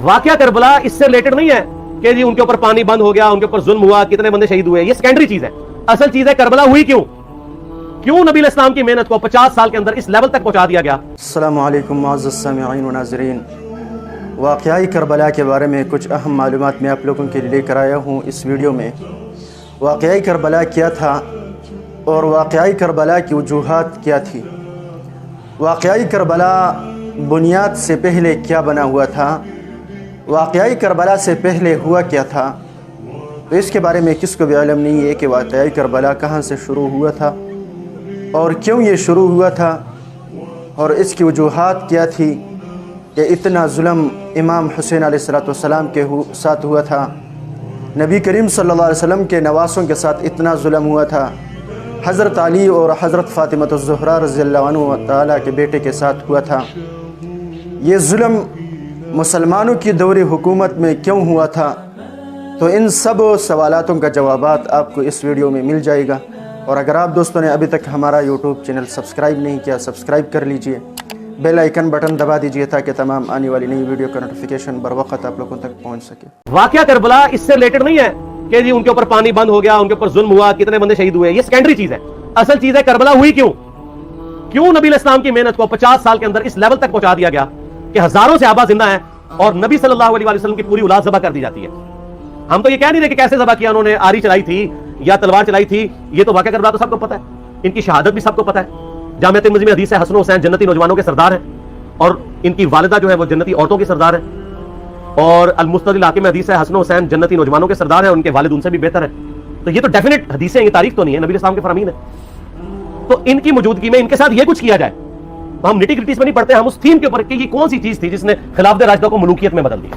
واقعہ کربلا اس سے ریلیٹڈ نہیں ہے کہ جی ان کے اوپر پانی بند ہو گیا، ان کے اوپر ظلم ہوا، کتنے بندے شہید ہوئے، یہ سیکنڈری چیز ہے. اصل چیز ہے کربلا ہوئی کیوں نبی اسلام کی محنت کو 50 سال کے اندر اس لیول تک پہنچا دیا گیا. السلام علیکم معزز سامعین و ناظرین. واقعہ کربلا کے بارے میں کچھ اہم معلومات میں آپ لوگوں کے لیے لے کر آیا ہوں اس ویڈیو میں. واقعہ کربلا کیا تھا اور واقعہ کربلا کی وجوہات کیا تھی، واقعہ کربلا بنیاد سے پہلے کیا بنا ہوا تھا، واقعہ کربلا سے پہلے ہوا کیا تھا. تو اس کے بارے میں کس کو بھی علم نہیں ہے کہ واقعہ کربلا کہاں سے شروع ہوا تھا اور کیوں یہ شروع ہوا تھا، اور اس کی وجوہات کیا تھی کہ اتنا ظلم امام حسین علیہ السلام کے ساتھ ہوا تھا، نبی کریم صلی اللہ علیہ وسلم کے نواسوں کے ساتھ اتنا ظلم ہوا تھا، حضرت علی اور حضرت فاطمہ الزہرا رضی اللہ عنہ تعالیٰ کے بیٹے کے ساتھ ہوا تھا. یہ ظلم مسلمانوں کی دور حکومت میں کیوں ہوا تھا، تو ان سب سوالاتوں کا جوابات آپ کو اس ویڈیو میں مل جائے گا. اور اگر آپ دوستوں نے ابھی تک ہمارا یوٹیوب چینل سبسکرائب نہیں کیا، سبسکرائب کر لیجئے، بیل آئیکن بٹن دبا دیجئے تاکہ تمام آنے والی نئی ویڈیو کا نوٹیفیکیشن بر وقت آپ لوگوں تک پہنچ سکے. واقعہ کربلا اس سے ریلیٹڈ نہیں ہے کہ جی ان کے اوپر پانی بند ہو گیا، ان کے اوپر ظلم ہوا، کتنے بندے شہید ہوئے، یہ سیکنڈری چیز ہے. اصل چیز ہے کربلا ہوئی کیوں نبی اسلام کی محنت کو 50 سال کے اندر اس لیول تک پہنچا دیا گیا کہ ہزاروں صحابہ زندہ ہیں اور نبی صلی اللہ علیہ وسلم کی پوری اولاد ذبح کر دی جاتی ہے. ہم تو یہ کہہ نہیں رہے کہ کیسے ذبح کیا، انہوں نے آری چلائی تھی یا تلوار چلائی تھی، یہ تو واقعہ کربلا تو سب کو پتہ ہے، ان کی شہادت بھی سب کو پتہ ہے. جامعہ ترمذی میں حدیث ہے حسن و حسین جنتی نوجوانوں کے سردار ہیں اور ان کی والدہ جو ہے وہ جنتی عورتوں کی سردار ہے. اور المستدرک الحاکم میں حدیث ہے حسن و حسین جنتی نوجوانوں کے سردار ہیں اور ان کے والد ان سے بھی بہتر ہیں. تو یہ تو ڈیفینٹ حدیث ہے، یہ تاریخ تو نہیں ہے، نبی اسلام کے فرامین ہے. تو ان کی موجودگی میں ان کے ساتھ یہ کچھ کیا جائے تو ہم نٹی گریٹیز میں نہیں پڑھتے، ہم اس تھیم کے اوپر کہ یہ کون سی چیز تھی جس نے خلافت راشدہ کو ملوکیت میں بدل دیا،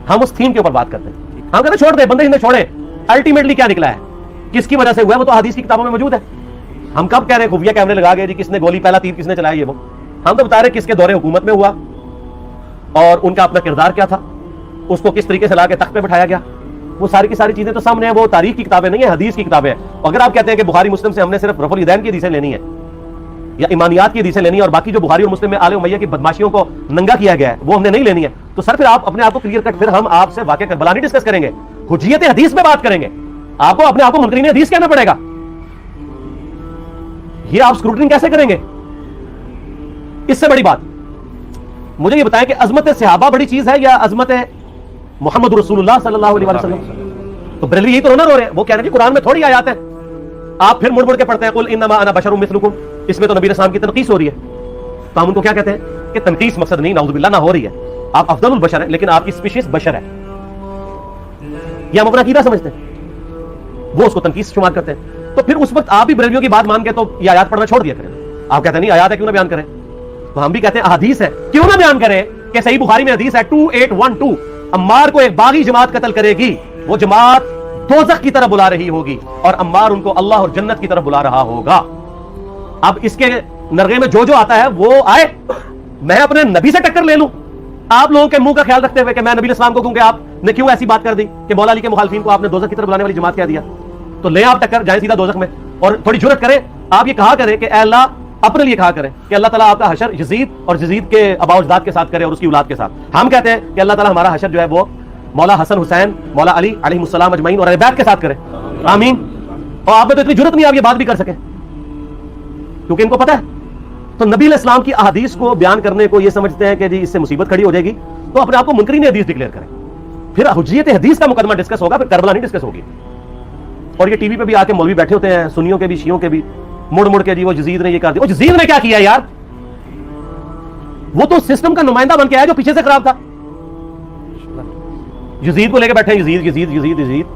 ہم اس تھیم کے اوپر بات کرتے ہیں. ہم کہتے ہیں چھوڑ دیں، بندے چھوڑیں، الٹیمیٹلی کیا نکلا ہے، کس کی وجہ سے ہوا ہے، وہ تو حدیث کی کتابوں میں موجود ہے. ہم کب کہہ رہے ہیں خفیہ کیمرے لگا گئے جی کس نے گولی پہلا تیر کس نے چلایا، یہ وہ ہم تو بتا رہے کس کے دور حکومت میں ہوا اور ان کا اپنا کردار کیا تھا، اس کو کس طریقے سے لا کے تخت پہ بٹھایا گیا. وہ ساری کی ساری چیزیں تو سامنے ہیں، وہ تاریخ کی کتابیں نہیں ہیں، حدیث کی کتابیں ہیں. اگر آپ کہتے ہیں کہ بخاری مسلم سے ہم نے صرف رفع الیدین کی حدیثیں لینی ہے یا ایمانیات کی حدیثیں لینی ہے اور باقی جو بخاری اور مسلم میں آل امیہ کی بدماشیوں کو ننگا کیا گیا ہے وہ ہم نے نہیں لینی ہے، تو سر پھر آپ اپنے آپ کو کلیئر کٹ، پھر ہم آپ سے واقعہ کربلا نہیں ڈسکس کریں گے، حجیت حدیث میں بات کریں گے. آپ کو اپنے آپ کو منکرین حدیث کہنا پڑے گا. یہ آپ اسکروٹنگ کیسے کریں گے؟ اس سے بڑی بات مجھے یہ بتائیں کہ عظمت صحابہ بڑی چیز ہے یا عظمت محمد رسول اللہ صلی اللہ علیہ وسلم؟ تو بریلوی یہی تو رونا رو رہے ہیں، وہ کہہ رہے ہیں کہ قرآن میں تھوڑی آیات ہیں. آپ پھر مڑ کے پڑھتے ہیں قل انما انا بشر مثلکم، اس میں تو نبی اسلام کی تنقیص ہو رہی ہے. تو ہم ان کو کیا کہتے ہیں کہ تنقیص مقصد نہیں، نعوذ باللہ نہ ہو رہی ہے، آپ افضل البشر ہیں لیکن آپ کی اسپیشیز بشر ہے. یہ ہم اپنا عقیدہ سمجھتے ہیں، وہ اس کو تنقیص شمار کرتے ہیں. تو پھر اس وقت آپ بھی بریلویوں کی بات مان کے تو یہ آیات پڑھنا چھوڑ دیا کریں. آپ کہتے ہیں نہیں آیات ہے کیوں نہ بیان کریں، تو ہم بھی کہتے ہیں احادیث ہے کیوں نہ بیان کریں. کہ صحیح بخاری میں حدیث ہے 2812 عمار کو ایک باغی جماعت قتل کرے گی، وہ جماعت دوزخ کی طرف بلا رہی ہوگی اور عمار ان کو اللہ اور جنت کی طرف بلا رہا ہوگا. اب اس کے نرغے میں جو آتا ہے وہ آئے، میں اپنے نبی سے ٹکر لے لوں آپ لوگوں کے منہ کا خیال رکھتے ہوئے کہ میں نبی اسلام کو کہوں کہ آپ نے کیوں ایسی بات کر دی کہ مولا علی کے مخالفین کو آپ نے دوزخ کی طرف بلانے والی جماعت کہہ دیا. تو لیں آپ ٹکر، جائیں سیدھا دوزخ میں. اور تھوڑی جرأت کریں، آپ یہ کہا کریں کہ اے اللہ، اپنے لیے کہا کریں کہ اللہ تعالیٰ آپ کا حشر یزید اور یزید کے آباء و اجداد کے ساتھ کرے اور اس کی اولاد کے ساتھ. ہم کہتے ہیں کہ اللہ تعالیٰ ہمارا حشر جو ہے وہ مولا حسن حسین، مولا علی علیہ السلام اجمعین اور اہل بیت کے ساتھ کرے، آمین. اور آپ میں تو اتنی جرأت نہیں آپ یہ بات بھی کر سکیں کیونکہ ان کو پتہ ہے. تو نبی علیہ السلام کی احادیث کو بیان کرنے کو یہ سمجھتے ہیں کہ جی اس سے مصیبت کھڑی ہو جائے گی، تو اپنے آپ کو منکرین حدیث ڈکلیئر کریں. پھر حجیت حدیث کا مقدمہ ڈسکس ہوگا، پھر کربلا نہیں ڈسکس ہوگی. اور یہ ٹی وی پہ بھی آ کے مولوی بیٹھے ہوتے ہیں، سنیوں کے بھی شیعوں کے بھی، مڑ کے جی وہ یزید نے یہ کر دیا. وہ یزید نے کیا کیا یار؟ وہ تو سسٹم کا نمائندہ بن کے آیا جو پیچھے سے خراب تھا. یزید کو لے کے بیٹھے ہیں، یزید یزید یزید یزید،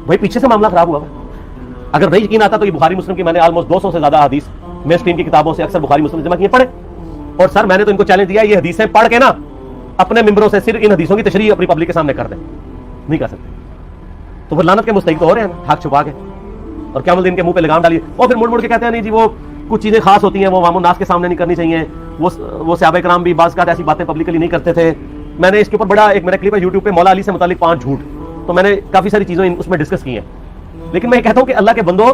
بھائی پیچھے سے معاملہ خراب ہوا. اگر نہیں یقین آتا تو یہ بخاری مسلم کی میں نے آلموسٹ 200 سے زیادہ حدیث میں اسٹریم کی کتابوں سے اکثر بخاری مسلم جمع کیے پڑھے. اور سر میں نے تو ان کو چیلنج دیا یہ حدیثیں پڑھ کے نا اپنے ممبروں سے صرف ان حدیثوں کی تشریح اپنی پبلک کے سامنے کر دیں. نہیں کر سکتے تو پھر لعنت کے مستحق تو ہو رہے ہیں حق چھپا کے، اور قیامت دن کے منہ پہ لگام ڈالیے. اور پھر مڑ کے کہتے ہیں نہیں جی وہ کچھ چیزیں خاص ہوتی ہیں وہ عوام الناس کے سامنے نہیں کرنی چاہیے. وہ صحابہ کرام بھی بعض کا ایسی باتیں پبلکلی نہیں کرتے تھے. میں نے اس کے اوپر بڑا ایک میرا کلپ ہے یوٹیوب پہ، مولا علی سے متعلق 5 جھوٹ، تو میں نے کافی ساری چیزیں اس میں ڈسکس کی ہیں. لیکن میں یہ کہتا ہوں کہ اللہ کے بندو،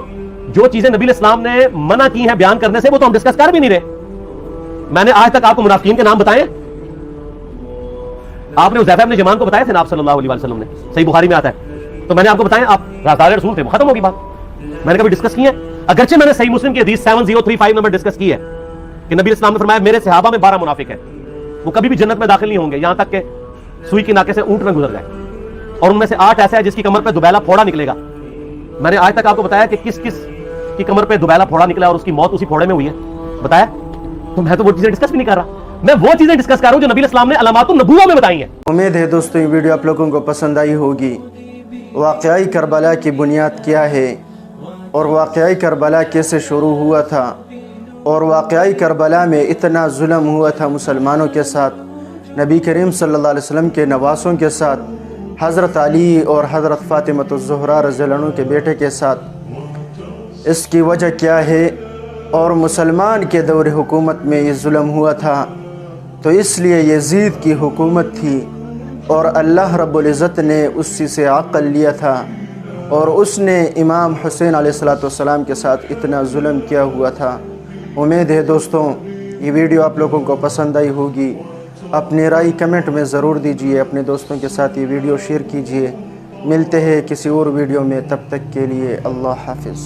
جو چیزیں نبی اسلام نے منع کی ہیں بیان کرنے سے وہ تو ہم ڈسکس کر بھی نہیں رہے. میں نے آج تک آپ کو منافقین کے نام بتائے؟ آپ نے حذیفہ ابن یمان کو بتایا تھے نا آپ صلی اللہ علیہ وسلم نے, صحیح بخاری میں آتا ہے. تو میں نے آپ کو بتایا آپ رازدار رسول تھے, وہ ختم ہوگی بات. میں نے کبھی ڈسکس کی ہے, اگرچہ میں نے صحیح مسلم کی حدیث 7035 نمبر ڈسکس کی ہے کہ نبی اسلام نے فرمایا میرے صحابہ میں 12 منافق ہیں, وہ کبھی بھی جنت میں داخل نہیں ہوں گے یہاں تک کہ سوئی کے ناکے سے اونٹ نہ گزر جائے, اور ان میں سے 8 ایسا ہے جس کی کمر پہ دوبیلا پھوڑا نکلے گا. میں نے آج تک آپ کو بتایا کہ کس کس کی کمر پہ دوبیلا پھوڑا نکلا اور اس کی موت اسی پھوڑے میں ہوئی ہے, بتایا. تو میں تو وہ چیزیں ڈسکس بھی نہیں کر رہا, میں وہ چیزیں ڈسکس کر رہا ہوں جو نبی اسلام نے علامات النبوہ میں بتائی ہیں. امید ہے دوستوں یہ ویڈیو آپ لوگوں کو پسند آئی ہوگی. واقعی کربلا کی بنیاد کیا ہے, اور واقعی کربلا کیسے شروع ہوا تھا, اور واقعی کربلا میں اتنا ظلم ہوا تھا مسلمانوں کے ساتھ, نبی کریم صلی اللہ علیہ وسلم کے نواسوں کے ساتھ, حضرت علی اور حضرت فاطمۃ الزہرا رضی اللہ عنہ کے بیٹے کے ساتھ. اس کی وجہ کیا ہے, اور مسلمان کے دور حکومت میں یہ ظلم ہوا تھا, تو اس لیے یزید کی حکومت تھی اور اللہ رب العزت نے اسی سے عقل لیا تھا, اور اس نے امام حسین علیہ السلام کے ساتھ اتنا ظلم کیا ہوا تھا. امید ہے دوستوں یہ ویڈیو آپ لوگوں کو پسند آئی ہوگی. اپنی رائے کمنٹ میں ضرور دیجیے, اپنے دوستوں کے ساتھ یہ ویڈیو شیئر کیجیے. ملتے ہیں کسی اور ویڈیو میں, تب تک کے لیے اللہ حافظ.